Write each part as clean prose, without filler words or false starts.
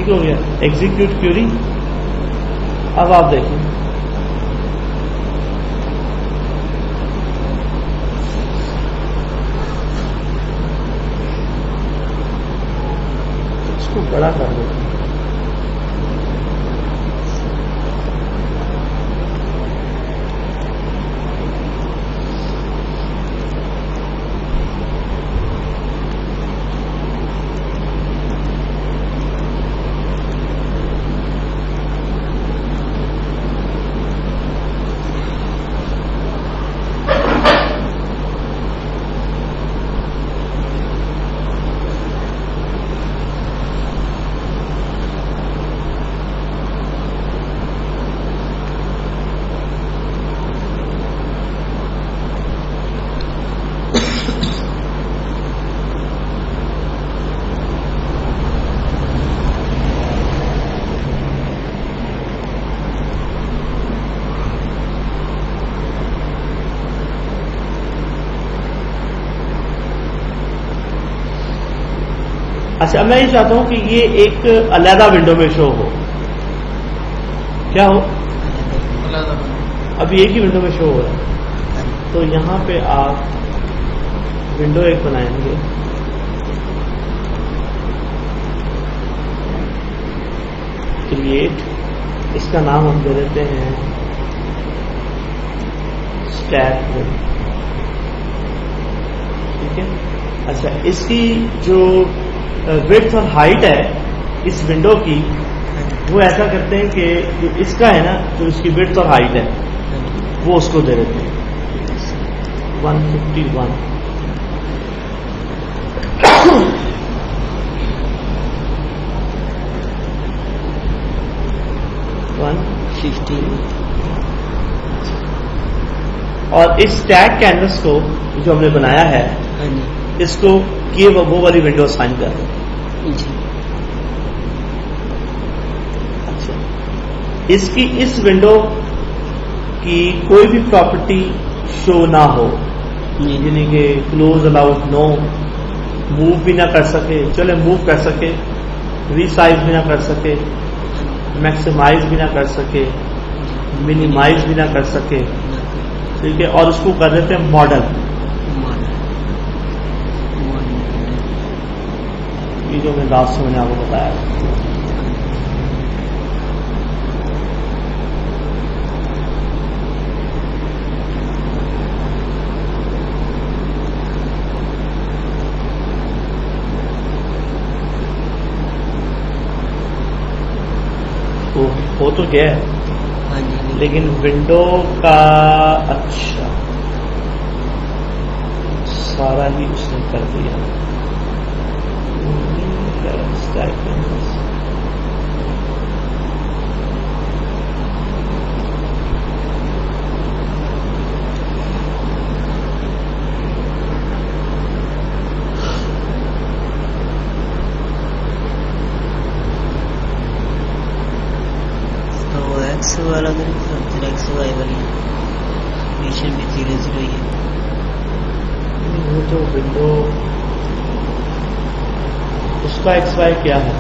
ٹھیک ہو گیا. Execute query. اب آپ دیکھیں اس کو بڑا کر دیں. اچھا میں یہ چاہتا ہوں کہ یہ ایک علیحدہ ونڈو میں شو ہو. کیا ہو؟ ابھی ایک ہی ونڈو میں شو ہو رہا ہے. تو یہاں پہ آپ ونڈو ایک بنائیں گے. کریٹ. اس کا نام ہم دے دیتے ہیں اسٹیک ون. ٹھیک ہے. اچھا اس کی جو وڈتھ اور ہائٹ ہے اس ونڈو کی وہ ایسا کرتے ہیں کہ جو اس کا ہے نا جو اس کی وڈتھ اور ہائٹ ہے وہ اس کو دے دیتے ہیں 151. اور اس اسٹیک کینوس کو جو ہم نے بنایا ہے اس کو یہ وہ والی ونڈو سائن کر دیں. اچھا اس کی اس ونڈو کی کوئی بھی پراپرٹی شو نہ ہو, یعنی کہ کلوز الاؤڈ نو, موو بھی نہ کر سکے, چلے موو کر سکے, ریسائز بھی نہ کر سکے, میکسیمائز بھی نہ کر سکے, منیمائز بھی نہ کر سکے. ٹھیک ہے. اور اس کو کر دیتے ہیں ماڈل. یہ جو میں لاسٹ میں نے آپ کو بتایا ہو تو کیا ہے لیکن ونڈو کا اچھا سارا ہی اس نے کر دیا. والا ایکس وائی والی میشن بھی 0 ہی ہے. وہ تو ونڈو اس کا ایکس وائی کیا ہے؟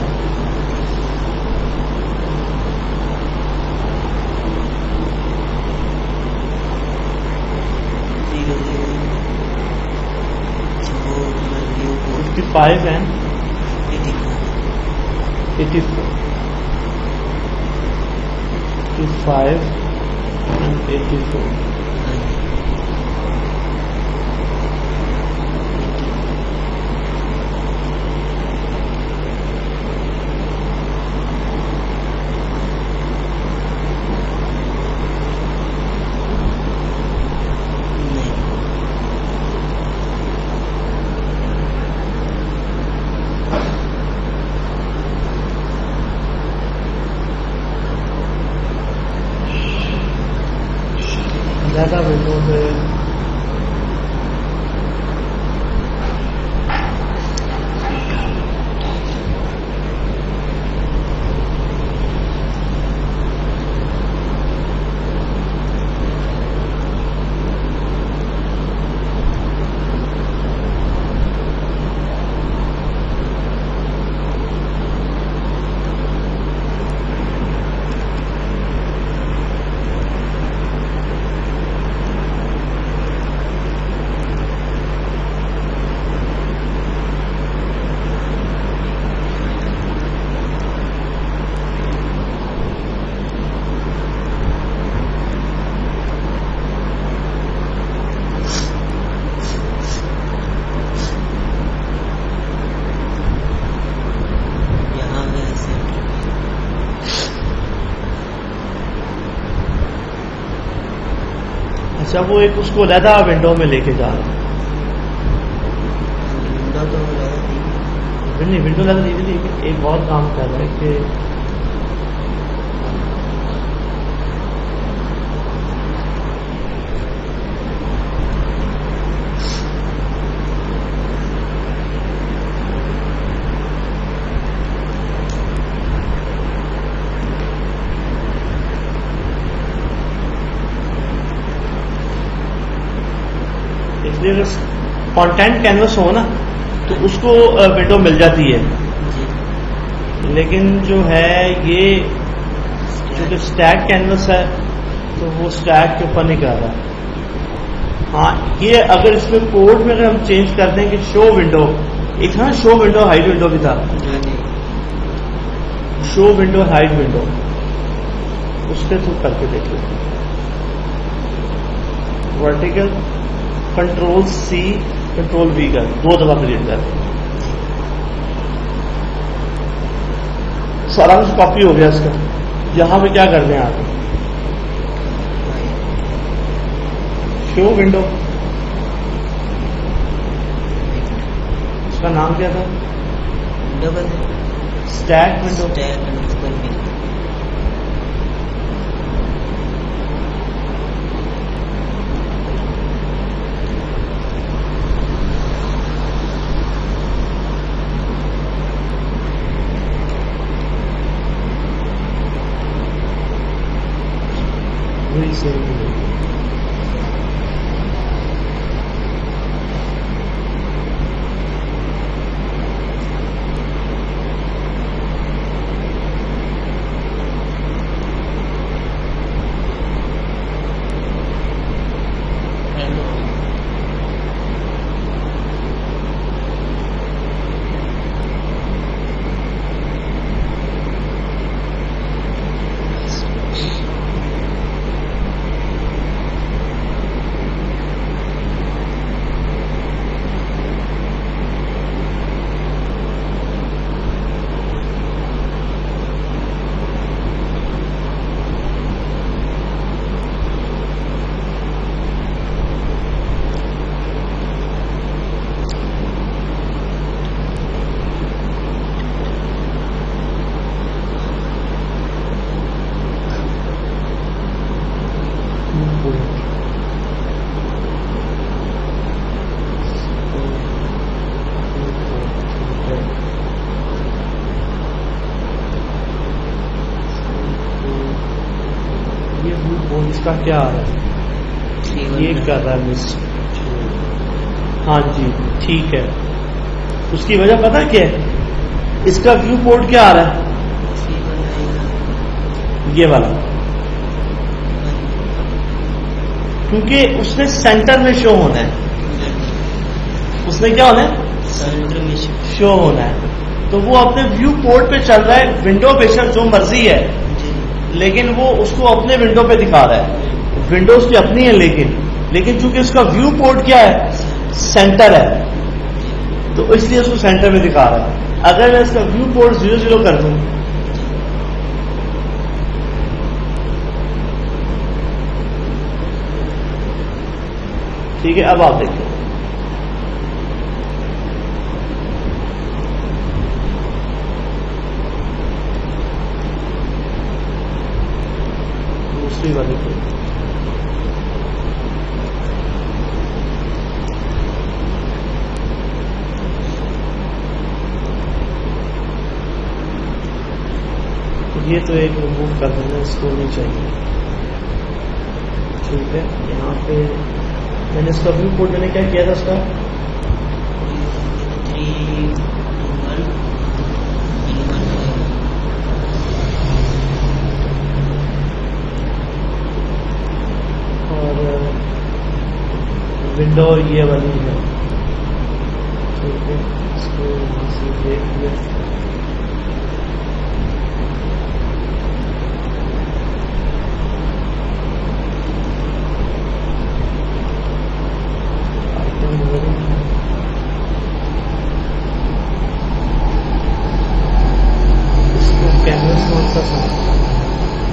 Five and 84. 5 and 84. زیادہ ونڈو ہے اچھا وہ ایک اس کو علیحدہ ونڈو میں لے کے جا رہا ہے. ونڈو تو زیادہ تھی. نہیں ونڈو لگا نہیں تھی لیکن ایک اور کام کر رہا ہے کہ کانٹینٹ کینوس ہو نا تو اس کو ونڈو مل جاتی ہے. لیکن جو ہے یہ چونکہ اسٹیک کینوس ہے تو وہ اسٹیک کے اوپر نہیں کر رہا. ہاں یہ اگر اس میں کوڈ میں اگر ہم چینج کر دیں کہ شو ونڈو، ایک تھا نا شو ونڈو ہائڈ ونڈو بھی تھا، شو ونڈو ہائڈ ونڈو اس کے تھرو کر کے دیکھ لیں. Vertical control C control V کر 2 دفعہ کلیٹ کر سارا کچھ کاپی ہو گیا اس کا. یہاں پہ کیا کرتے ہیں آپ شو ونڈو، اس کا نام کیا تھا؟ Stack window. اس کا کیا آ رہا ہے؟ یہ کر رہا ہے مس. ہاں جی ٹھیک ہے. اس کی وجہ پتہ کیا ہے؟ اس کا ویو پورٹ کیا آ رہا ہے؟ یہ والا، کیونکہ اس نے سینٹر میں شو ہونا ہے. اس نے کیا ہونا ہے؟ شو ہونا ہے. تو وہ اپنے ویو پورٹ پہ چل رہا ہے. ونڈو بے شک جو مرضی ہے لیکن وہ اس کو اپنے ونڈو پہ دکھا رہا ہے. ونڈوز کی اپنی ہے لیکن چونکہ اس کا ویو پورٹ کیا ہے؟ سینٹر ہے، تو اس لیے اس کو سینٹر میں دکھا رہا ہے. اگر میں اس کا ویو پورٹ 0 کر دوں ٹھیک ہے. اب آپ دیکھیں دوسری والی کو یہ تو ایک ریموو کر دینا، اس کو نہیں چاہیے. ٹھیک ہے. یہاں پہ میں نے اس کا ویو پورٹ میں نے کیا کیا تھا؟ اس کا اور ونڈو یہ والی ہے. ٹھیک ہے. اس کو یہاں سے دیکھ لیں.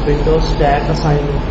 ونڈوز اسٹیک اسائنمنٹ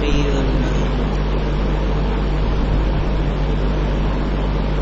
319,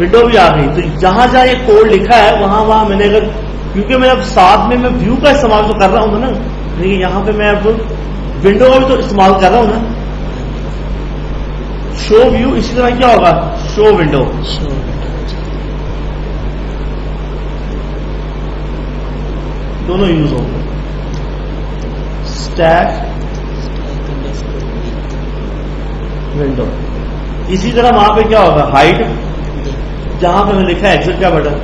ونڈو بھی آ گئی. تو جہاں جہاں یہ کوڈ لکھا ہے وہاں وہاں میں نے اگر, کیونکہ میں اب ساتھ میں ویو کا استعمال تو کر رہا ہوں نا, لیکن یہاں پہ میں اب ونڈو کا بھی تو استعمال کر رہا ہوں نا. شو ویو اسی طرح کیا ہوگا, شو ونڈو. دونوں یوز ہوں گے. Stack window. اسی طرح وہاں پہ کیا ہوگا, ہائٹ, جہاں پہ ہم نے لکھا ہے ایگزٹ کا بٹن,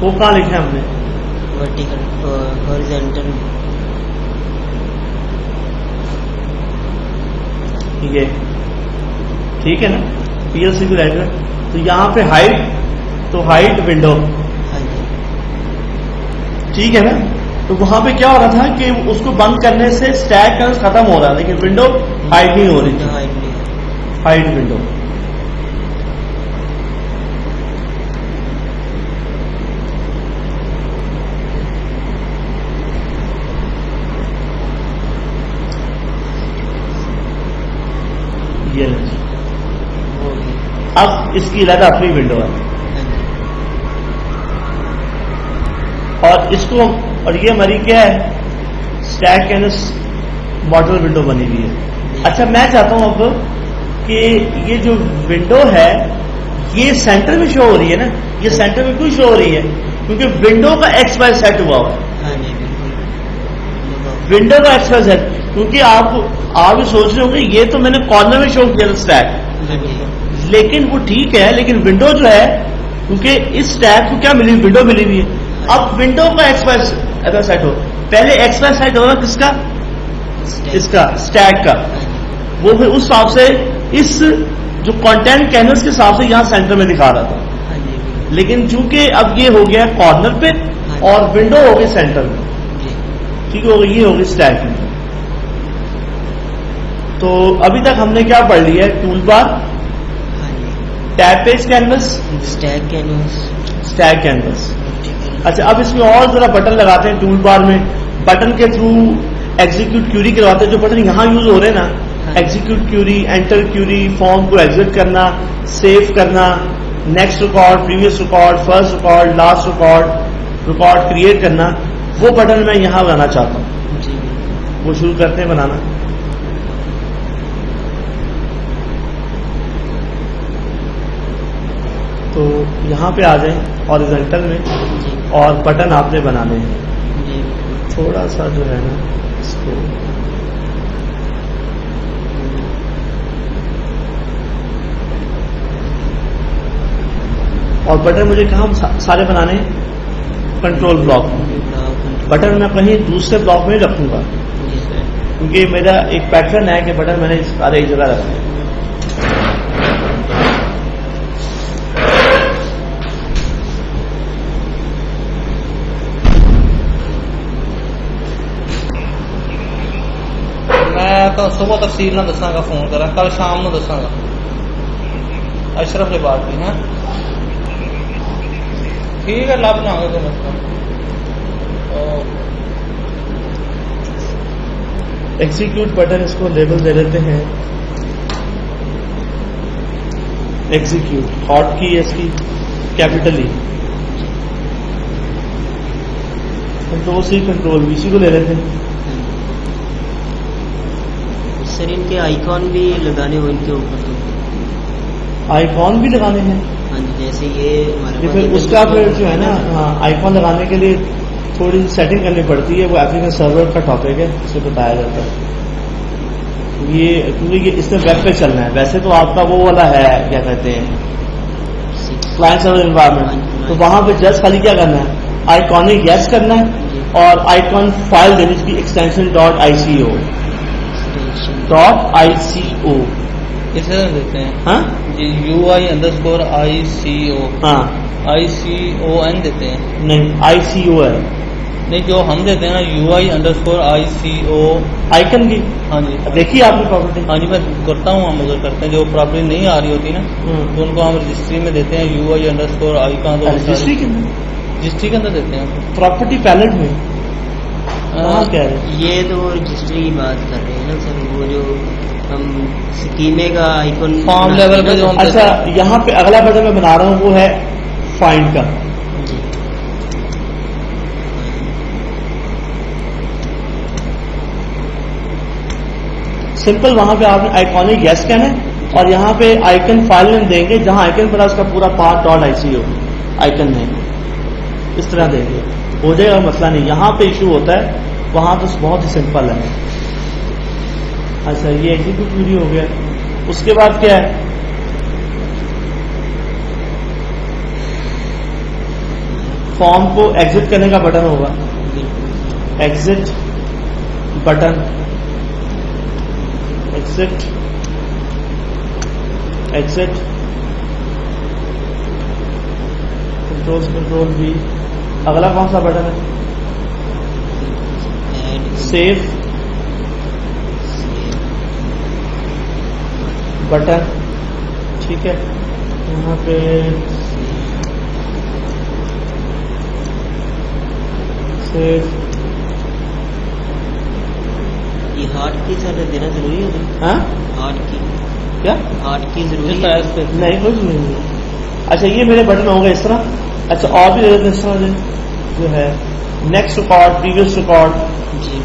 وہ کہاں لکھا ہے ہم نے, ورٹیکل ہارزونٹل. یہ ٹھیک ہے نا, پی ایل سی کو رہے. تو یہاں پہ ہائٹ, تو ہائٹ ونڈو, ٹھیک ہے نا. تو وہاں پہ کیا ہو رہا تھا کہ اس کو بند کرنے سے اسٹیک کا ختم ہو رہا, لیکن ونڈو ہائٹ نہیں ہو رہی تھی. Height window. یہ اب اس کی علیحدہ اپنی ونڈو ہے, اور اس کو, اور یہ ہماری کیا ہے, اسٹیک کینوس ماڈل ونڈو بنی ہوئی ہے. اچھا میں چاہتا ہوں اب کہ یہ جو ونڈو ہے یہ سینٹر میں شو ہو رہی ہے نا, یہ سینٹر میں کیوں شو ہو رہی ہے, کیونکہ ونڈو کا ایکس وائی سیٹ ہوا ہوا ہے. ونڈو کا ایکس وائی سیٹ, کیونکہ آپ بھی سوچ رہے ہوں گے یہ تو میں نے کارنر میں شو کیا تھا اسٹیک, لیکن وہ ٹھیک ہے, لیکن ونڈو جو ہے, کیونکہ اس اسٹیک کو کیا ملی, ونڈو ملی ہوئی ہے. اب ونڈو کا ایکس وائی سیٹ ہو, پہلے ایکس وائی سیٹ ہوگا کس کا, اس کا اسٹیک کا. وہ پھر اس حساب سے اس جو کانٹینٹ کینوس کے حساب سے یہاں سینٹر میں دکھا رہا تھا, لیکن چونکہ اب یہ ہو گیا کارنر پہ اور ونڈو ہو گئی سینٹر میں, ٹھیک ہو گئی, یہ ہوگی اسٹیک میں. تو ابھی تک ہم نے کیا پڑھ لیا ہے, tool bar, tab page canvas, stack canvas, stack canvas. اچھا اب اس میں اور ذرا بٹن لگاتے ہیں ٹول بار میں, بٹن کے تھرو ایگزیکیوٹ کیوری کرواتے ہیں. جو بٹن یہاں یوز ہو رہے ہیں نا, execute query, enter query, form کو ایگزٹ کرنا, سیو کرنا, next record, previous record, first record, last record, record create کرنا, وہ بٹن میں یہاں بنانا چاہتا ہوں. وہ شروع کرتے ہیں بنانا. تو یہاں پہ آ جائیں ہاریزونٹل میں, اور بٹن آپ نے بنانے ہیں. تھوڑا سا جو ہے نا اس کو اور بٹن مجھے کہاں سارے بنانے ہیں, کنٹرول بلاک میں. بٹن میں کہیں دوسرے بلاک میں رکھوں گا, کیونکہ میرا ایک پیٹرن ہے کہ بٹن میں نے سارے ایک جگہ رکھے ہیں. میں صبح تفصیل نہ دساں گا, فون کرا کل شام نو دساں گا. اشرف لباس کی ہے, ٹھیک ہے, لب جاؤں گا کوئی مسئلہ. ایگزیکیوٹ بٹن اس کو لیبل دے دیتے ہیں ایگزیکیوٹ. ہاٹ کی اس کی capital E, control C control V C کو لے لیتے ہیں. سر ان کے آئیکن بھی لگانے ہو, ان کے اوپر تو آئیکن بھی لگانے ہیں. ہاں جی, جیسے یہ ہمارے پھر اس کا پھر جو ہے نا, ہاں آئیکن لگانے کے لیے تھوڑی سی سیٹنگ کرنی پڑتی ہے. وہ اپلیکیشن سرور کا ٹاپک ہے, اس سے بتایا جاتا ہے. یہ کیونکہ یہ اس میں ویب پہ چلنا ہے. ویسے تو آپ کا وہ والا ہے, کیا کہتے ہیں, کلائنٹ سرور انوائرمنٹ. تو وہاں پہ جسٹ خالی کیا کرنا ہے, آئیکونک یس کرنا ہے, اور آئیکن فائل دینی اس کی ایکسٹینشن .ico کسے دیتے ہیں, ہاں جی UI_ICO, ہاں ICON دیتے ہیں. نہیں ICO ہے, نہیں جو ہم دیتے ہیں نا UI_ICO آئیکن کی. ہاں جی دیکھیے آپ کی پراپرٹی. ہاں جی میں کرتا ہوں, ہم ادھر کرتے ہیں. جو پراپرٹی نہیں آ رہی ہوتی نا, تو ان کو ہم رجسٹری میں دیتے ہیں UI_ICON. رجسٹری کے رجسٹری کے اندر دیتے ہیں, پراپرٹی پیلٹ میں کیا ہے. یہ تو رجسٹری کی بات کر رہے ہیں نا سر, وہ جو ہم سکیمے کا آئیکن فارم لیول پہ جو ہم اچھا یہاں پہ اگلا بٹن میں بنا رہا ہوں وہ ہے فائنڈ کا. جی سمپل وہاں پہ آپ نے آئیکونک یس کہنا ہے اور یہاں پہ آئیکن فائل نیم دیں گے, جہاں آئیکن پڑا اس کا پورا پارٹ ڈاٹ آئی سی ہوگی آئیکن نیم اس طرح دیں گے, ہو جائے گا مسئلہ نہیں. یہاں پہ ایشو ہوتا ہے, وہاں تو بہت ہی سمپل ہے. اچھا یہ ایگزیکیوٹ پوری ہو گیا. اس کے بعد کیا ہے, فارم کو ایگزٹ کرنے کا بٹن ہوگا, exit button, exit exit control بھی. اگلا کون سا بٹن ہے, سیو بٹن. ٹھیک ہے, یہاں پہ سیو. یہ ہارٹ کی سر دینا ضروری ہوگی, ہاں ہارٹ کی, کیا ہارٹ کی ضروری جس ہے. سائز پہ نہیں کوئی ضروری نہیں. اچھا یہ میرے بٹن ہو گئے اس طرح. اچھا اور بھی دے دیتے اس طرح جو ہے نیکسٹ ریکارڈ, پریویس ریکارڈ. جی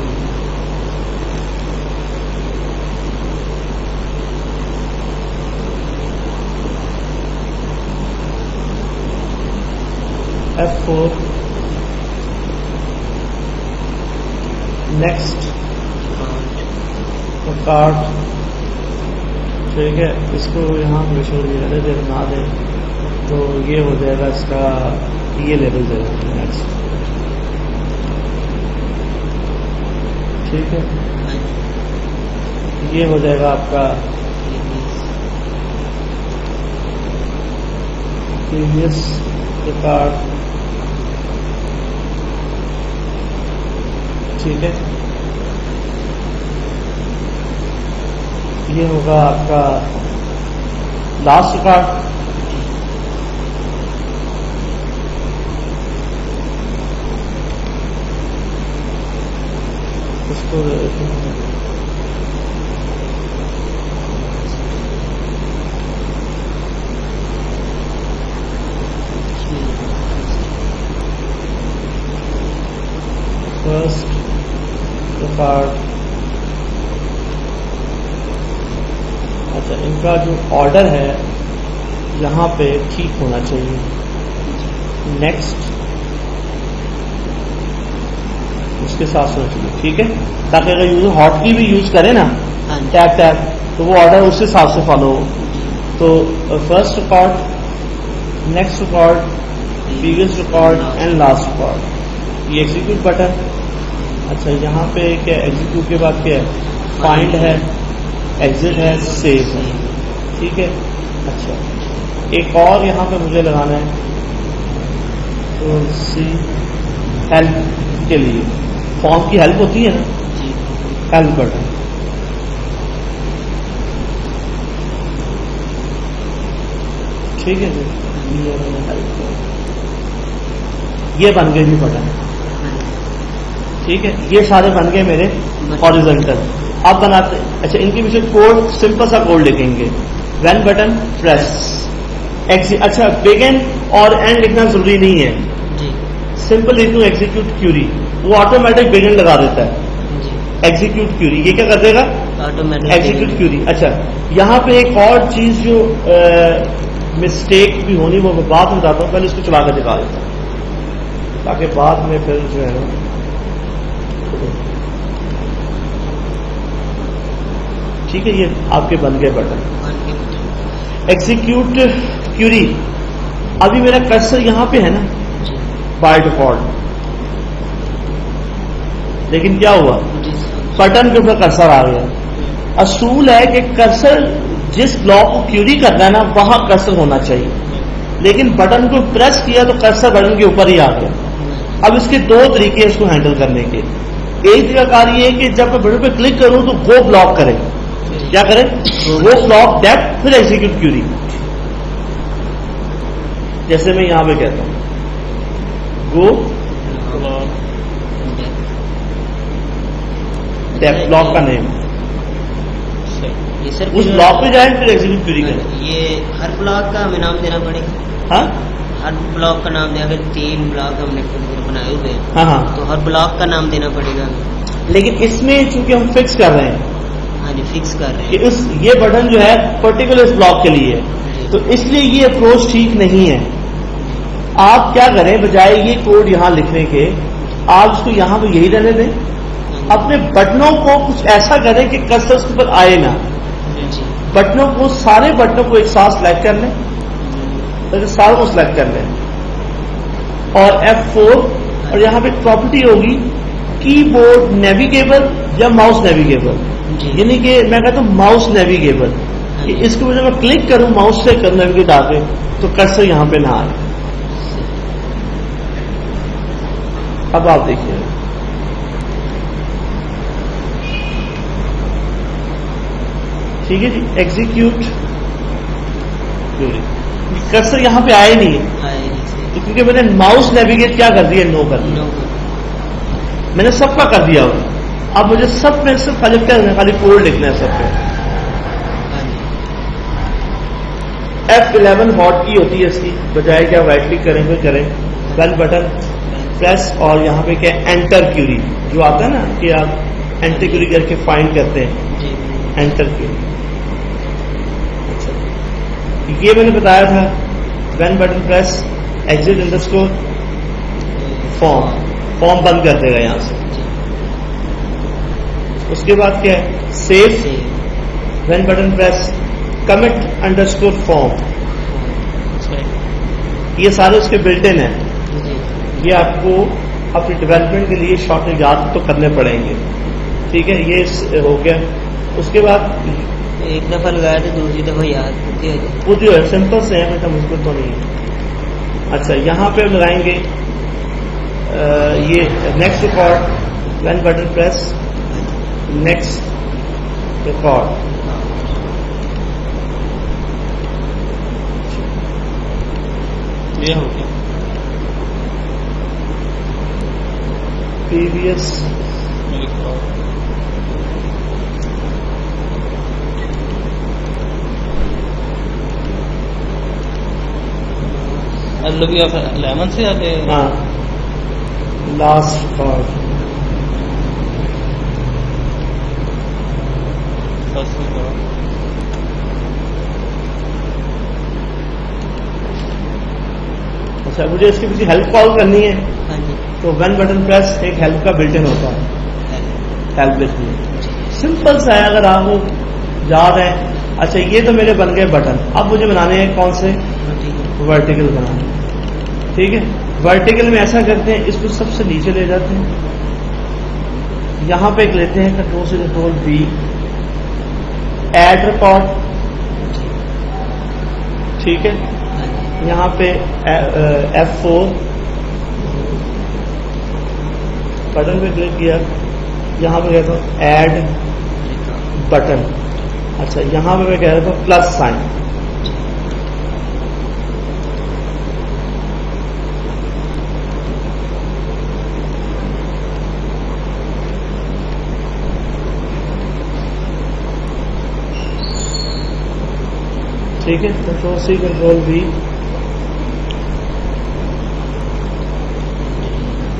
F4 نیکسٹ ریکارڈ. ٹھیک ہے, اس کو یہاں پہ چھوڑ دیا جائے, بنا دیں تو یہ ہو جائے گا اس کا یہ لیول دے گا نیکسٹ. ٹھیک ہے, یہ ہو جائے گا آپ کا پریویس ریکارڈ. ٹھیک ہے, یہ ہوگا آپ کا لاسٹ ریکارڈ. اس کو فرسٹ ریکارڈ. اچھا ان کا جو آرڈر ہے یہاں پہ ٹھیک ہونا چاہیے. نیکسٹ اس کے ساتھ ہونا چاہیے. ٹھیک ہے, تاکہ اگر یوزر ہاٹ کی بھی یوز کرے نا ٹیب ٹیب تو وہ آرڈر اس حساب سے فالو ہو. تو first record, next record, previous record and last record. یہ ایگزیکیوٹ بٹن. اچھا یہاں پہ کیا ایگزیکیوٹ کے بعد کیا ہے, فائنڈ ہے, ایگزٹ ہے, سیو ہے. ٹھیک ہے. اچھا ایک اور یہاں پہ مجھے لگانا ہے تو سی ہیلپ کے لیے, فارم کی ہیلپ ہوتی ہے نا, ہیلپ بٹن. ٹھیک ہے جی, یہ بن گئے جی بٹن. ٹھیک ہے, یہ سارے بن گئے میرے ہاریزونٹل. آپ بناتے, اچھا ان کے پیچھے کوڈ سمپل سا کوڈ لکھیں گے. When button press. اچھا بگن اور اینڈ لکھنا ضروری نہیں ہے, سمپل لکھ دوں ایگزیکیوٹ کیوری, وہ آٹومیٹک بگن لگا دیتا ہے. ایگزیکیوٹ کیوری یہ کیا کر دے گا, ایگزیکیوٹ کیوری. اچھا یہاں پہ ایک اور چیز جو مسٹیک بھی ہونی وہ میں بعد میں بتاتا ہوں, پہلے اس کو چلا کر دکھا دیتا ہوں تاکہ بعد میں پھر جو ہے نا. ٹھیک ہے, یہ آپ کے بن گئے بٹن. Execute Curie. ابھی میرا کرسر یہاں پہ ہے نا بائی ڈیفالٹ, لیکن کیا ہوا بٹن کے اوپر کرسر آ گیا. اصول ہے کہ کرسر جس بلاک کو کیوری کرنا ہے نا وہاں کرسر ہونا چاہیے, لیکن بٹن کو پریس کیا تو کرسر بٹن کے اوپر ہی آ گیا. اب اس کے دو طریقے اس کو ہینڈل کرنے کے. ایک طریقہ کار یہ ہے کہ جب میں بٹن پہ کلک کروں تو وہ بلاک کرے. کیا کرے, وہ بلاک ڈیپ پھر ایگزیکیوٹ کیوری. جیسے میں یہاں پہ کہتا ہوں گو ڈیپ بلاک کا نیم یہ سر اس بلاک پہ جائیں پھر ایگزیکیوٹ کیوری کریں. یہ ہر بلاک کا ہمیں نام دینا پڑے گا؟ ہاں ہر بلاک کا نام دیں. اگر 3 بلاک ہم نے بنائے ہوئے ہیں ہاں ہاں، تو ہر بلاک کا نام دینا پڑے گا. لیکن اس میں چونکہ ہم فکس کر رہے ہیں ہاں جی فکس کر رہے کہ ہیں. یہ بٹن جو ہے پرٹیکولر اس بلاک کے لیے ہے، تو اس لیے یہ اپروچ ٹھیک نہیں ہے. آپ کیا کریں، بجائے یہ کوڈ یہاں لکھنے کے آپ اس کو یہاں پہ یہی رہنے دیں. اپنے بٹنوں کو کچھ ایسا کریں کہ کرسر اس کے اوپر آئے نہ. جی بٹنوں کو، سارے بٹنوں کو ایک ساتھ سلیکٹ کر لیں، تاکہ ساروں کو سلیکٹ کر لیں، اور F4، اور یہاں پہ پراپرٹی ہوگی کی بورڈ نیویگیبل یا ماؤس نیویگیبل. جی یعنی کہ میں کہتا ہوں ماؤس نیویگیبل، کہ اس کو جب میں کلک کروں ماؤس سے کر نیویگیٹ آ کے تو کرسر یہاں پہ نہ آئے. اب آپ دیکھیے ٹھیک ہے جی. ایگزیکیوٹ کرسر یہاں پہ آئے نہیں ہے آئے نہیں سے کیونکہ میں نے ماؤس نیویگیٹ کیا کر دیا، نو کر دیا. میں نے سب کا کر دیا ہوا. اب مجھے سب میں صرف خالی کیا خالی کوڈ لکھنا ہے سب پہ. F11 ہاٹ کی ہوتی ہے اس کی، بجائے کہ آپ رائٹ کلک کریں پھر کریں ویل بٹن پریس، اور یہاں پہ کیا انٹر کیوری جو آتا ہے نا کہ آپ انٹر کیوری کر کے فائنڈ کرتے ہیں، جی انٹر کیوری. یہ میں نے بتایا تھا when button press exit underscore form بند کر دے گا یہاں سے. اس کے بعد کیا ہے save when button press commit underscore form. یہ سارے اس کے بلٹ ان ہیں. یہ آپ کو اپنی ڈیولپمنٹ کے لیے شارٹ یاد تو کرنے پڑیں گے. ٹھیک ہے، یہ ہو گیا. اس کے بعد ایک دفعہ لگایا تو دوسری دفعہ یاد ہوتی ہے. وہ جو ہے سمپل سے ہے، مطلب مشکل تو نہیں ہے. اچھا یہاں پہ لگائیں گے یہ next record when button press next record. یہ ہو گیا. پریویس لوگ 11 سے آگے ہاں لاسٹ ریکارڈ. اچھا مجھے اس کی کسی ہیلپ کال کرنی ہے ہاں جی تو وین بٹن پریس ایک ہیلپ کا بلٹ ان ہوتا ہے، ہیلپ لکھ لیں. سمپل سا ہے اگر آپ وہ یاد ہے. اچھا یہ تو میرے بن گئے بٹن. اب مجھے بنانے ہیں کون سے، ورٹیکل بنانے. ٹھیک ہے، ورٹیکل میں ایسا کرتے ہیں اس کو سب سے نیچے لے جاتے ہیں، یہاں پہ ایک لیتے ہیں کنٹرول سے کنٹرول بی، ایڈ ریکارڈ. ٹھیک ہے، یہاں پہ F4 بٹن پہ کلک کیا، یہاں پہ کہتا ہوں ایڈ بٹن. اچھا یہاں پہ میں کہہ رہا تھا پلس سائن. ٹھیک ہے، control C control V,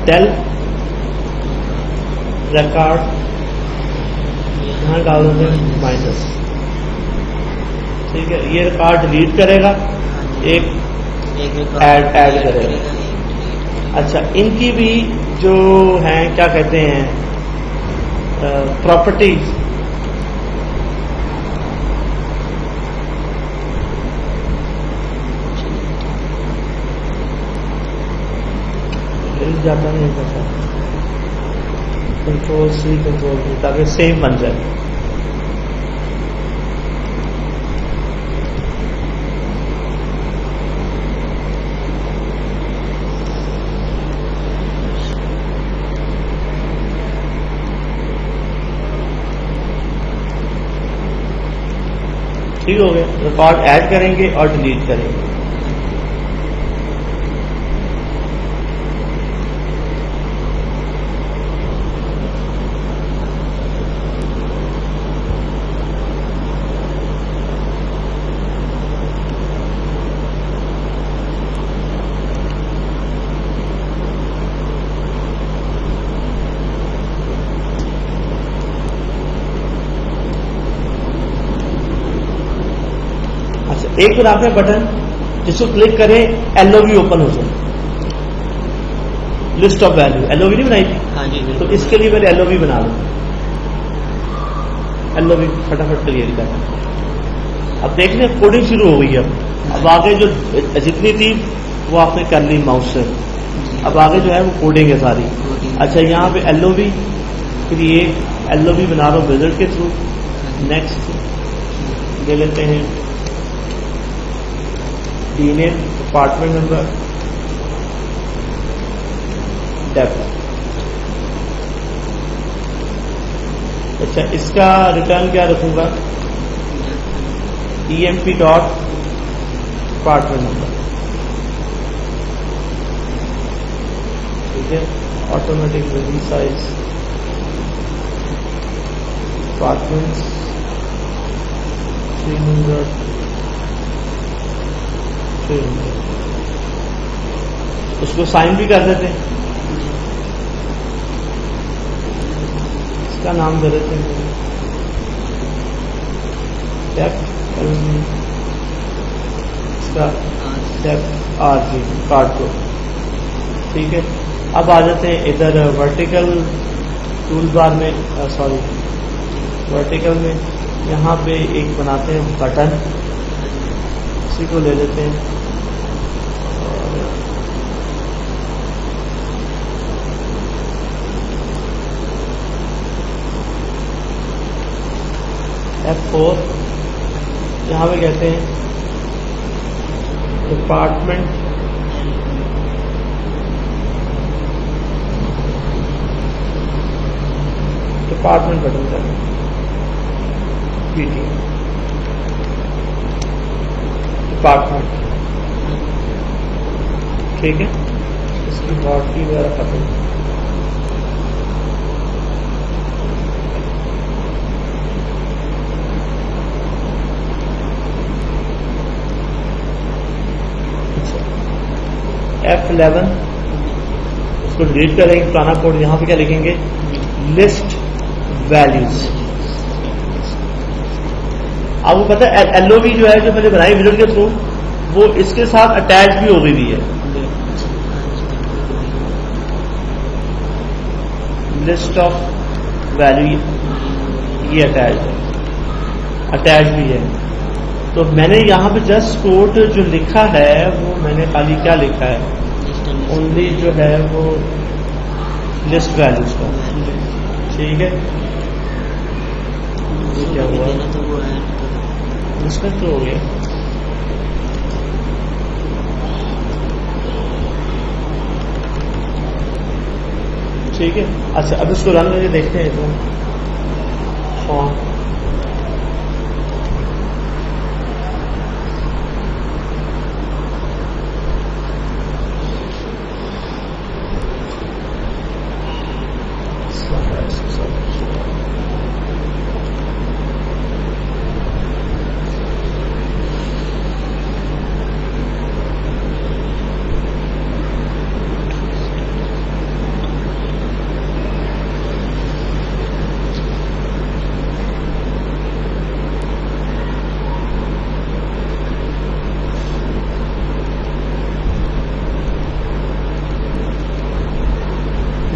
tail record, یہاں ڈال دیں مائنس. ٹھیک ہے، یہ ریکارڈ ڈیلیٹ کرے گا، ایک ایڈ کرے گا. اچھا ان کی بھی جو ہیں کیا کہتے ہیں پراپرٹیز، جاتا نہیں پتا. کنٹرول سی کنٹرول وی تاکہ سیم بن جائے. ٹھیک ہو گیا. ریکارڈ ایڈ کریں گے اور ڈیلیٹ کریں گے. ایک بناتے ہیں بٹن جس کو کلک کریں LOV اوپن ہو جائے, لسٹ آف ویلو. LOV نہیں بنائی تھی, ہاں جی تو بالکل. اس کے لیے میں نے LOV بنا لوں. LOV فٹافٹ کلیئر کر. اب دیکھ لیں کوڈنگ شروع ہو گئی. اب آگے جو جتنی تھی وہ آپ نے کر لی ماؤس سے. اب آگے جو ہے وہ کوڈنگ ہے ساری. اچھا یہاں پہ LOV کریٹ LOV بنا لو وزٹ کے تھرو. نیکسٹ لے لیتے ہیں ڈی نیم, اپارٹمنٹ نمبر, ڈیپتھ. اچھا اس کا ریٹرن کیا رکھوں گا؟ EMP dot apartment number. ٹھیک ہے. Automatic release size apartment 300. اس کو سائن بھی کر دیتے ہیں. اس کا نام دے دیتے ہیں اس کا RG کارڈ کو. ٹھیک ہے. اب آ جاتے ہیں ادھر ورٹیکل ٹول بار میں, سوری ورٹیکل میں یہاں پہ ایک بناتے ہیں بٹن. اسی کو لے لیتے ہیں F4. یہاں پہ کہتے ہیں ڈپارٹمنٹ بٹن کریں PT ڈپارٹمنٹ. ٹھیک ہے. اس کی باڈی وغیرہ ختم. F11 اس کو ڈیلیٹ کریں گے پرانا کوڈ. یہاں پہ کیا لکھیں گے؟ List values. آپ کو پتا ہے LOV جو ہے جو میں نے بنائی وزٹ کے تھرو وہ اس کے ساتھ اٹیچ بھی ہو گئی ہے. لسٹ آف ویلیو یہ اٹیچ بھی ہے. تو میں نے یہاں پہ جسٹ کوڈ جو لکھا ہے وہ میں نے خالی کیا لکھا ہے؟ اونلی جو ہے وہ لسٹ ویلیوز کا. ٹھیک ہے. کیا ہوا اس کا تو ہو گیا. ٹھیک ہے. اچھا اب اس کو رن کر کے دیکھتے ہیں. ہاں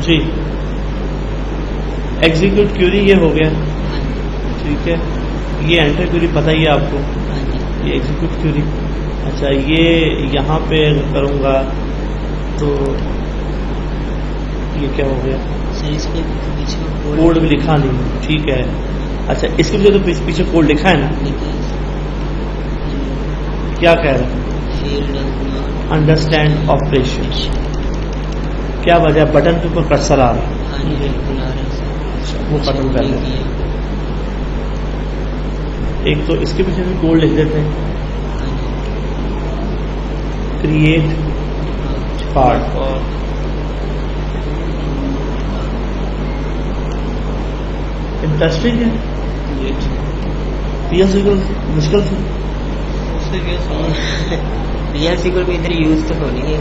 جی ایگزیکیوٹ کیوری یہ ہو گیا. ٹھیک ہے. یہ انٹر کیوری پتہ ہی ہے آپ کو, یہ ایگزیکیوٹ کیوری. اچھا یہ یہاں پہ کروں گا تو یہ کیا ہو گیا؟ کوڈ بھی لکھا نہیں. ٹھیک ہے. اچھا اس کے پیچھے تو پیچھے کوڈ لکھا ہے نا. کیا کہہ رہا ہے؟ Understand operation. کیا وجہ؟ بٹن کے اوپر کرسر آ رہا ہے. وہ ختم کر دیں. ایک تو اس کے پیچھے بھی کوڈ لکھ دیتے ہیں. Create part. انٹرسٹنگ ہے. پی ایس مشکل تھی. ریئل سیکول بھی ادھر یوز تو ہونی ہے.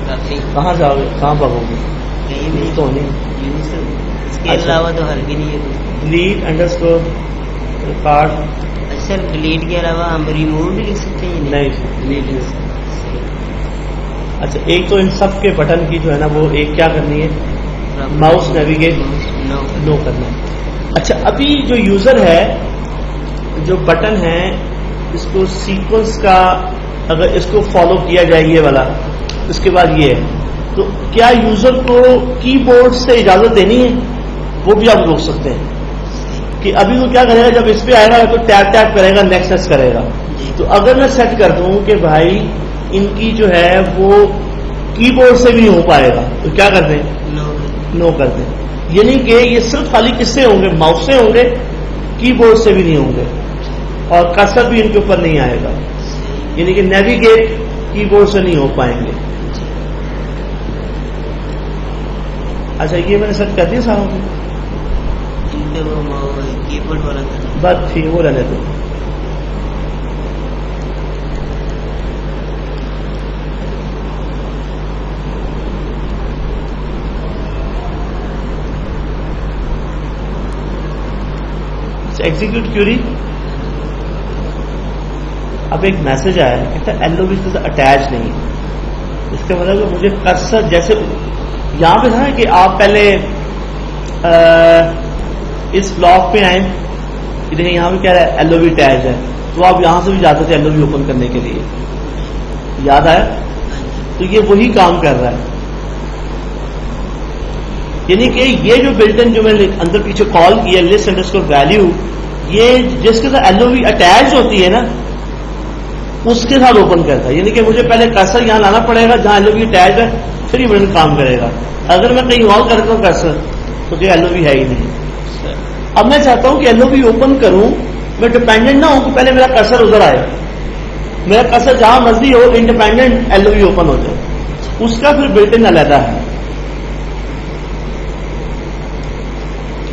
کافی. کہاں جاؤ گے؟ کہاں بھاگو گے؟ یوز تو ہونی. اس کے علاوہ تو ہر بھی نہیں ہے. لیڈ انڈرسکور ریکارڈ سر ڈیلیٹ کے علاوہ ہم ریموو بھی لکھ سکتے ہیں؟ نہیں ڈیلیٹ لکھ سکتے اچھا ایک تو ان سب کے بٹن کی جو ہے نا وہ ایک کیا کرنی ہے ماؤس نیویگیٹ نو کرنا ہے. اچھا ابھی جو یوزر ہے جو بٹن ہے اس کو سیکوینس کا اگر اس کو فالو کیا جائے یہ والا اس کے بعد یہ ہے تو کیا یوزر کو کی بورڈ سے اجازت دینی ہے؟ وہ بھی آپ روک سکتے ہیں کہ ابھی وہ کیا کرے گا جب اس پہ آئے گا تو ٹیپ ٹیپ کرے گا نیکسٹ کرے گا. تو اگر میں سیٹ کر دوں کہ بھائی ان کی جو ہے وہ کی بورڈ سے بھی نہیں ہو پائے گا تو کیا کر دیں نو کر دیں. یعنی کہ یہ صرف خالی کس سے ہوں گے ماؤس سے ہوں گے کی بورڈ سے بھی نہیں ہوں گے اور کرسر بھی ان کے اوپر نہیں آئے گا یعنی کہ نیویگیٹ کی بورڈ سے نہیں ہو پائیں گے. اچھا یہ میں نے سیٹ کر دیا ساروں کو کی بورڈ والا بس ٹھیک وہ رہنے دو. ایگزیکیوٹ کیوری اب ایک میسج آیا ہے کہتا ہے ایل او بی سے اٹیچ نہیں. اس کا مطلب کہ مجھے کرسر جیسے یہاں پہ تھا کہ آپ پہلے اس بلاک پہ آئیں دیکھیں یہاں پہ کیا رہا ہے ایل او بی اٹیچ ہے تو آپ یہاں سے بھی جاتے تھے ایل او بی اوپن کرنے کے لیے یاد آیا تو یہ وہی کام کر رہا ہے. یعنی کہ یہ جو بلٹن جو میں نے اندر پیچھے کال کیا لسٹ انڈرسکور ویلیو یہ جس کے ساتھ ایل او بی اٹیچ ہوتی ہے نا اس کے ساتھ اوپن کرتا ہے. یعنی کہ مجھے پہلے کرسر یہاں لانا پڑے گا جہاں ایل او بی اٹیچ ہے پھر یہ بٹن کام کرے گا. اگر میں کہیں اور کرتا ہوں کرسر تو کہ ایل او بی ہے ہی نہیں. اب میں چاہتا ہوں کہ ایل او بی اوپن کروں میں ڈپینڈنٹ نہ ہوں کہ پہلے میرا کرسر ادھر آئے میرا کرسر جہاں مرضی ہو independent L O B open ہو جائے اس کا پھر بلٹن علیحدہ ہے.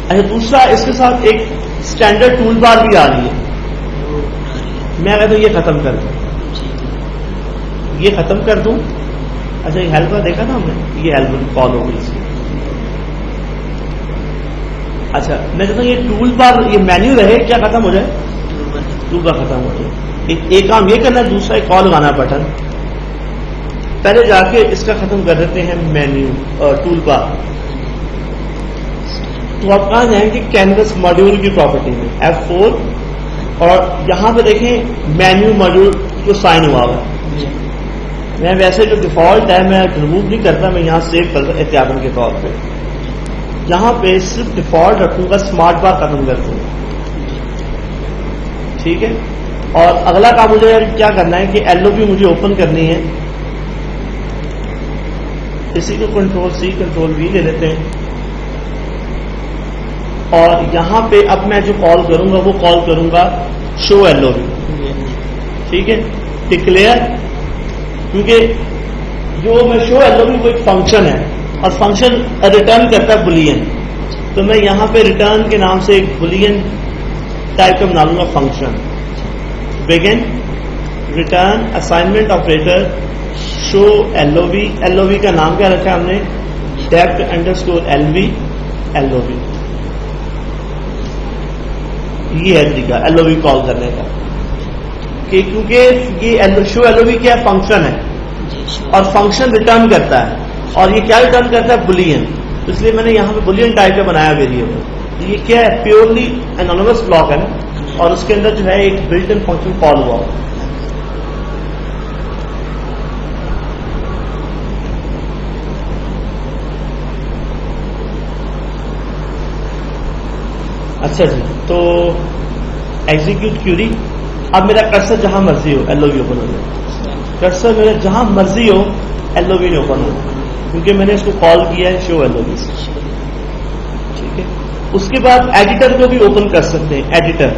اچھا دوسرا اس کے ساتھ ایک اسٹینڈرڈ ٹول بار بھی آ رہی ہے میں کہتا ہوں یہ ختم کر دوں یہ ختم کر دوں. اچھا یہ ہیلپ دیکھا تھا ہم نے یہ ہیلپ کال ہو گئی اس کی. اچھا میں کہتا ہوں یہ ٹول بار یہ مینیو رہے کیا ختم ہو جائے ٹول بار ختم ہو جائے. ایک کام یہ کرنا ہے دوسرا ایک کال لگانا بٹن پہلے جا کے اس کا ختم کر دیتے ہیں مینیو اور ٹول بار. تو آپ کہاں جائیں گے کینوس ماڈیول کی پراپرٹی میں F4 اور یہاں پہ دیکھیں مینیو ماڈیول جو سائن ہوا ہوا ہے. میں ویسے جو ڈیفالٹ ہے میں ریموو نہیں کرتا میں یہاں سیو کرتا احتیاطن کے طور پہ یہاں پہ صرف ڈیفالٹ رکھوں گا اسمارٹ بار ختم کر دوں ٹھیک ہے. اور اگلا کام مجھے کیا کرنا ہے کہ ایل او بی مجھے اوپن کرنی ہے اسی کو کنٹرول سی کنٹرول وی لے لیتے ہیں اور یہاں پہ اب میں جو کال کروں گا وہ کال کروں گا شو ایل او بی ٹھیک ہے ڈکلیئر کیونکہ جو میں شو ایل او بی وہ ایک فنکشن ہے اور فنکشن ریٹرن کرتا ہے بولین تو میں یہاں پہ ریٹرن کے نام سے ایک بولین ٹائپ کا بنا لوں گا function begin return assignment operator show L O be کا نام کیا رکھا ہم نے depth underscore L V L O be. یہ ہے طریقہ ایل او بی کال کرنے کا کہ کیونکہ یہ شو ایل او بی کیا فنکشن ہے اور فنکشن ریٹرن کرتا ہے اور یہ کیا ریٹرن کرتا ہے بولین اس لیے میں نے یہاں پہ بولین ٹائپ کا بنایا ویریبل. یہ کیا ہے پیورلی انونیمس بلاک ہے نا اور اس کے اندر جو ہے ایک بلٹ ان فنکشن کال ہوا. اچھا جی تو ایگزیکیوٹ کیوری اب میرا کرسر جہاں مرضی ہو ایل او بی اوپن ہو جائے کرسر میرا جہاں مرضی ہو ایل او بی نہیں اوپن ہو کیونکہ میں نے اس کو کال کیا ہے شو ایل او بی سے ٹھیک ہے. اس کے بعد ایڈیٹر کو بھی اوپن کر سکتے ہیں ایڈیٹر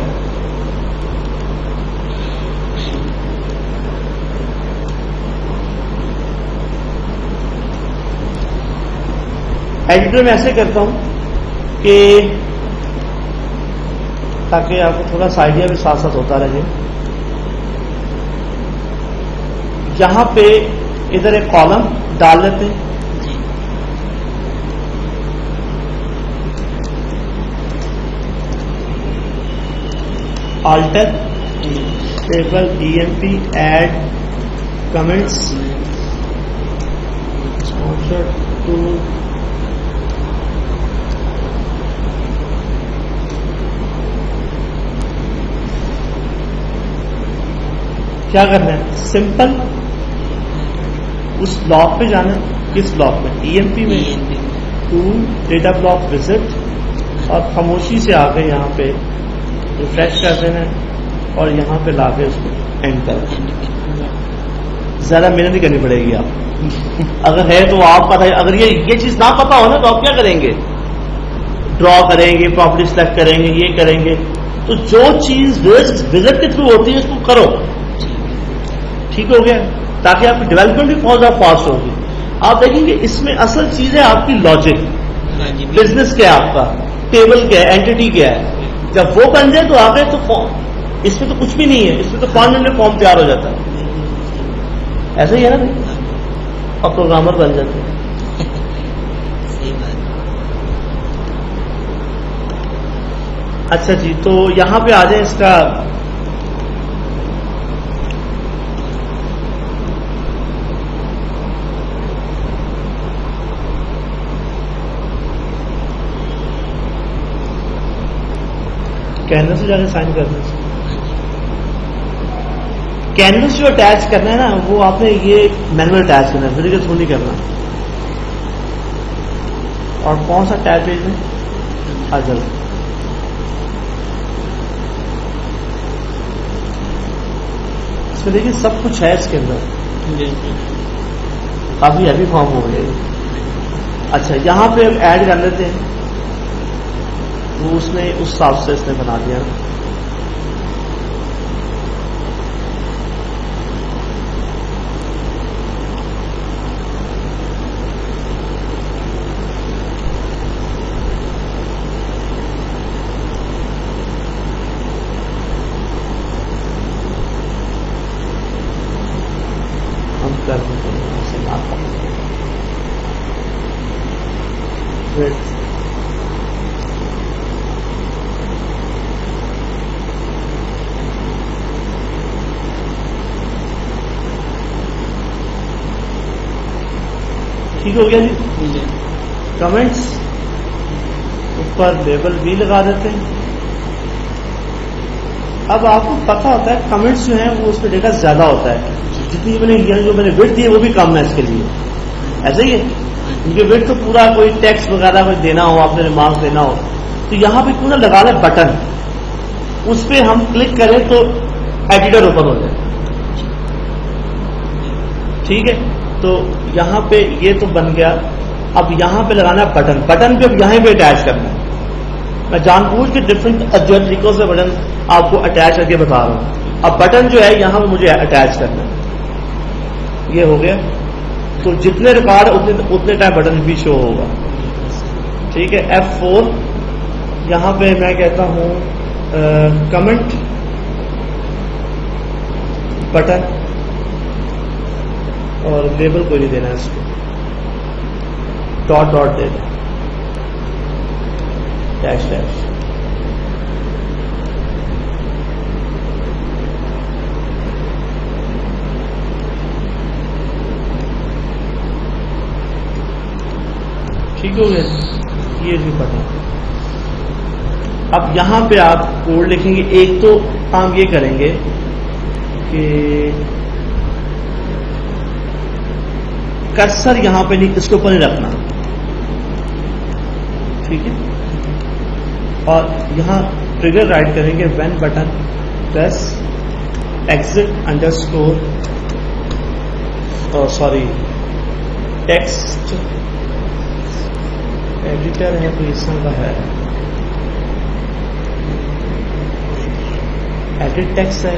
میں ایسے کرتا ہوں کہ تاکہ آپ کو تھوڑا سا آئیڈیا بھی ساتھ ساتھ ہوتا رہے. یہاں پہ ادھر ایک کالم ڈال لیتے ہیں alter table emp add comments answer to کیا کرنا ہے؟ سمپل اس بلاک پہ جانا ہے. کس بلاک میں؟ ای ایم پی میں ٹو ڈیٹا بلاک وزٹ اور خاموشی سے آ کے یہاں پہ ریفریش کر دینا ہے اور یہاں پہ لا کے اس کو اینڈ کر دینا. زیادہ محنت نہیں کرنی پڑے گی آپ. اگر ہے تو آپ پتہ ہے. اگر یہ چیز نہ پتا ہو نا تو آپ کیا کریں گے؟ ڈرا کریں گے, پراپرٹی سلیکٹ کریں گے, یہ کریں گے. تو جو چیز وزٹ کے تھرو ہوتی ہے اس کو کرو. ٹھیک ہو گیا؟ تاکہ آپ کی ڈیولپمنٹ بھی بہت زیادہ فاسٹ ہوگی. آپ دیکھیں گے اس میں اصل چیز ہے آپ کی لاجک. بزنس کیا ہے آپ کا, ٹیبل کیا ہے, اینٹی کیا ہے. جب وہ بن جائے تو آگے تو اس میں تو کچھ بھی نہیں ہے. اس میں تو فارم تیار ہو جاتا ہے. ایسا ہی ہے نا بھائی, اب پروگرامر بن جاتے ہیں. اچھا جی, تو یہاں پہ آ جائیں. اس کا کینوس سے جا کے سائن کرنا ہے. کینوس جو اٹیچ کرنا ہے نا وہ آپ نے یہ مینوئل اٹیچ کرنا ہے, ویڈیو کے تھرو نہیں کرنا. اور کون سا ٹیب پیج میں اجل. اس میں دیکھیے سب کچھ ہے اس کے اندر. کافی ہیوی فارم ہو گئے. اچھا یہاں پہ اب ایڈ کر لیتے ہیں. وہ اس نے اس حساب سے اس نے بنا دیا. ہم کر دیتے ہیں اسے نہ ٹھیک ہو گیا جی. کمنٹس اوپر لیبل بھی لگا دیتے ہیں. اب آپ کو پتا ہوتا ہے کمنٹس جو ہیں وہ اس پہ ڈیٹا زیادہ ہوتا ہے. جتنی میں نے جو میں نے وڈتھ دی ہے وہ بھی کم ہے اس کے لیے. ایسا ہی ہے کیونکہ وڈتھ تو پورا کوئی ٹیکسٹ وغیرہ کوئی دینا ہو, آپ نے ریمارکس دینا ہو تو یہاں پہ کیوں نہ لگا لیں بٹن. اس پہ ہم کلک کریں تو ایڈیٹر اوپن ہو جائے. ٹھیک ہے, تو یہاں پہ یہ تو بن گیا. اب یہاں پہ لگانا ہے بٹن. بٹن پہ اب یہاں پہ اٹیچ کرنا ہے. میں جان بوجھ کے ڈفرنٹ جو طریقوں سے بٹن آپ کو اٹیچ کر کے بتا رہا ہوں. اب بٹن جو ہے یہاں پہ مجھے اٹیچ کرنا ہے. یہ ہو گیا. تو جتنے ریکارڈ اتنے ٹائم بٹن بھی شو ہوگا. ٹھیک ہے, F4 یہاں پہ میں کہتا ہوں کمنٹ بٹن اور لیبل کو نہیں دینا ہے اس کو, ڈاٹ ڈاٹ دے دیں, ڈیش ڈیش. ٹھیک ہو گیا. یہ بھی پتا. اب یہاں پہ آپ کوڈ لکھیں گے. ایک تو کام یہ کریں گے کہ کرسر یہاں پہ نہیں, اس کے اوپر نہیں رکھنا. ٹھیک ہے, اور یہاں ٹریگر رائٹ کریں گے when button press exit underscore sorry text editor ہے کوئی اس کا ہے, ایڈٹ ٹیکسٹ ہے.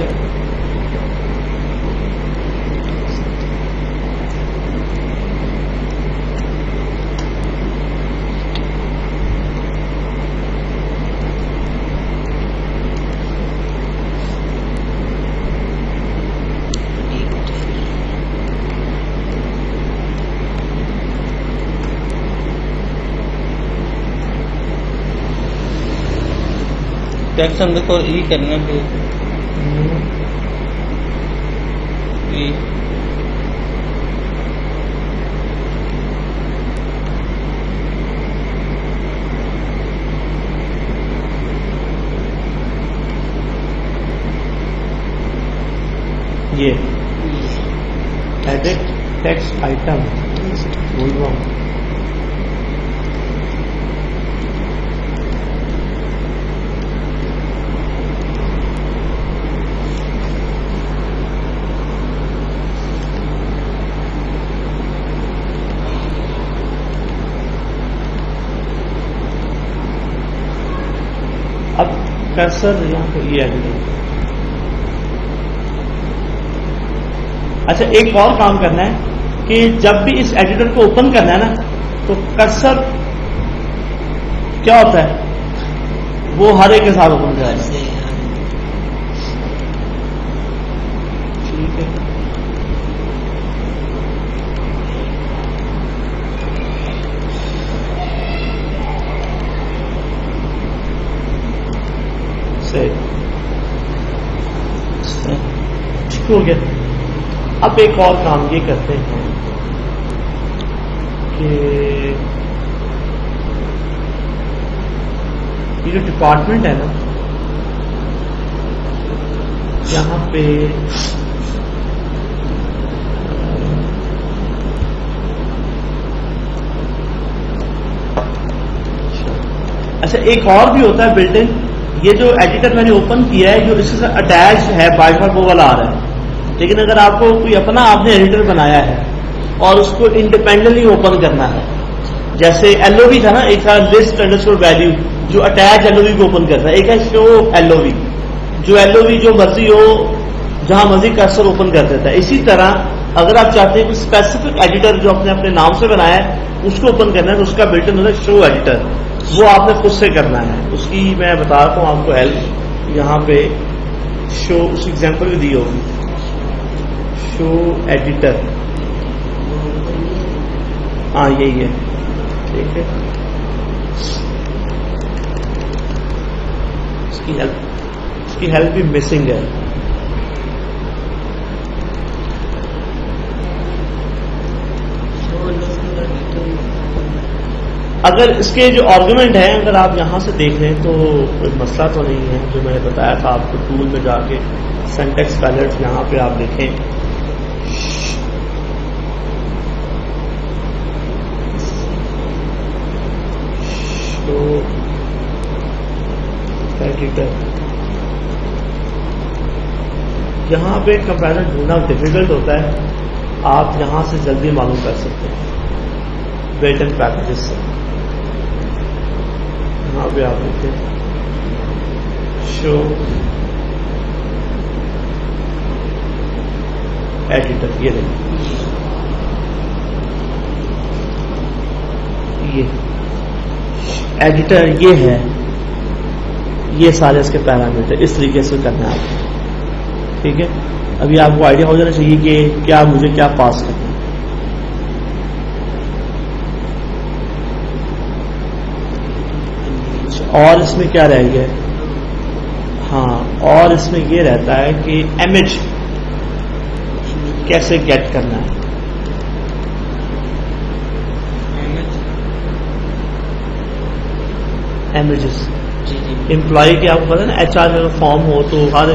ٹیکسٹ اندر کو ای کرنا ہے ای یہ ایڈٹ ٹیکسٹ آئٹم بول رہا ہوں. اب کرسر یہاں پہ یہ ایڈٹ. اچھا ایک اور کام کرنا ہے کہ جب بھی اس ایڈیٹر کو اوپن کرنا ہے نا تو کرسر کیا ہوتا ہے وہ ہر ایک کے ساتھ اوپن کرنا ہے. ٹھیک ہے ٹھیک ہو گیا. اب ایک اور کام یہ کرتے ہیں کہ یہ جو ڈپارٹمنٹ ہے نا یہاں پہ اچھا ایک اور بھی ہوتا ہے بلٹ ان. یہ جو ایڈیٹر میں نے اوپن کیا ہے جو اس کے ساتھ اٹیچ ہے بائی ڈیفالٹ وہ والا آ رہا ہے. لیکن اگر آپ کو کوئی اپنا آپ نے ایڈیٹر بنایا ہے اور اس کو انڈیپینڈنٹلی اوپن کرنا ہے جیسے ایل او وی تھا نا ایک تھا لسٹ انڈرسکور ویلیو جو اٹیچ ایل او وی کو اوپن کرتا ہے. ایک ہے شو ایل او وی جو ایل او وی جو مرضی ہو جہاں مرضی کرسر اوپن کر دیتا ہے. اسی طرح اگر آپ چاہتے ہیں کہ اسپیسیفک ایڈیٹر جو اپنے نام سے بنایا ہے اس کو اوپن کرنا ہے تو اس کا بلٹ ان ہوتا ہے شو ایڈیٹر. وہ آپ نے خود سے کرنا ہے. اس کی میں بتا رہا ہوں آپ کو ہیلپ. یہاں پہ شو اس ایگزامپل بھی دی ہوگی شو ایڈیٹر. ہاں یہی ہے. ٹھیک ہے اس کی ہیلپ بھی مسنگ ہے. اگر اس کے جو آرگومنٹ ہیں اگر آپ یہاں سے دیکھ لیں تو کوئی مسئلہ تو نہیں ہے. جو میں نے بتایا تھا آپ کو ٹول میں جا کے سینٹیکس پیلٹ یہاں پہ آپ دیکھیں تو ایڈیٹر یہاں پہ کمپیرزن ڈھونڈنا ڈیفیکلٹ ہوتا ہے. آپ یہاں سے جلدی معلوم کر سکتے ہیں بلٹ ان پیکیجز سے. یہاں پہ آپ دیکھیں شو ایڈیٹر. یہ دیکھیں یہ ایڈیٹر یہ ہے. یہ سارے اس کے پیرامیٹر اس طریقے سے کرنا ہے آپ. ٹھیک ہے ابھی آپ کو آئیڈیا ہو جانا چاہیے کہ کیا مجھے کیا پاس کرنا ہے. اور اس میں کیا رہ گیا؟ ہاں اور اس میں یہ رہتا ہے کہ امیج کیسے گیٹ کرنا ہے. امیجز امپلائی کے آپ کو پتا نا ایچ آر میں فارم ہو تو ہر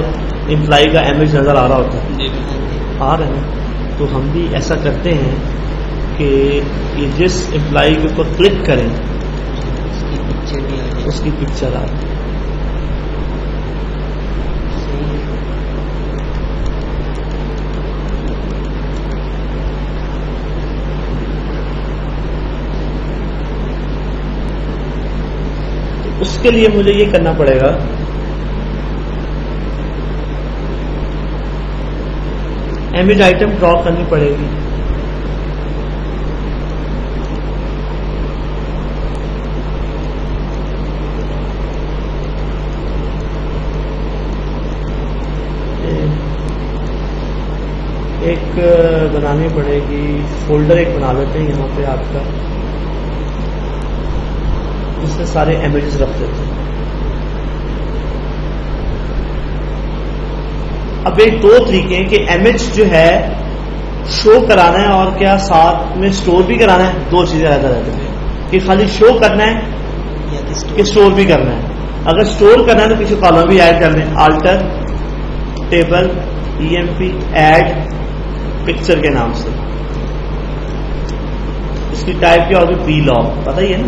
امپلائی کا امیج نظر آ رہا ہوتا ہے. آ رہا ہے تو ہم بھی ایسا کرتے ہیں کہ یہ جس امپلائی کے اوپر کلک کریں اس کی پکچر آ رہی ہے. اس کے لیے مجھے یہ کرنا پڑے گا امیج آئٹم ڈرا کرنی پڑے گی. ایک بنانی پڑے گی فولڈر ایک بنا لیتے ہیں یہاں پہ آپ کا اس میں سارے امیجز رکھ دیتے ہیں. اب ایک دو طریقے ہیں کہ ایم ایچ جو ہے شو کرانا ہے اور کیا ساتھ میں اسٹور بھی کرانا ہے. دو چیزیں رہتا رہتے ہیں کہ خالی شو کرنا ہے یا کہ اسٹور بھی کرنا ہے. اگر اسٹور کرنا ہے تو کسی کالم بھی ایڈ کر لیں. Alter table EMP add picture کے نام سے. اس کی ٹائپ کیا ہوگی پی لاگ, پتہ ہی ہے نا.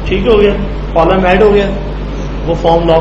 ٹھیک ہو گیا, کالم ایڈ ہو گیا, وہ فارم لاگ